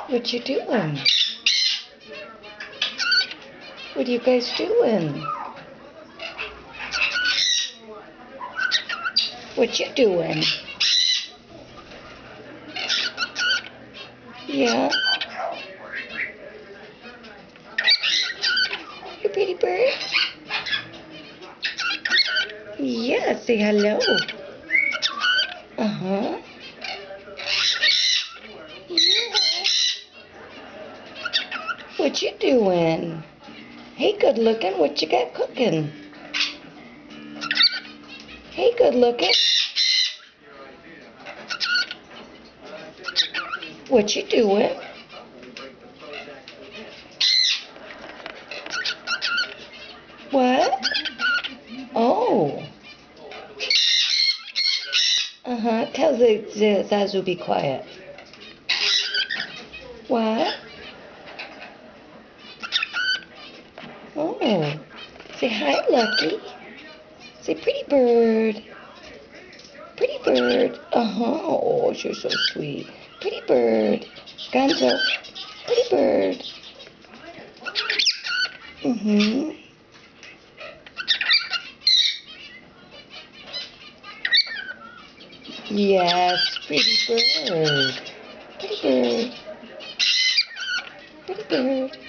What you doing? What are you guys doing? What you doing? Yeah. You pretty bird? Yeah, say hello. Uh-huh. Yeah. What you doing? Hey, good looking, what you got cooking? Hey, good looking. What you doing? What? Oh. Uh-huh. Tell the Zazu be quiet. What? Oh. Say hi, Lucky. Say pretty bird. Pretty bird. Uh-huh. Oh, you're so sweet. Pretty bird. Gonzo. Pretty bird. Mm-hmm. Yes, pretty bird. Pretty bird. Pretty bird.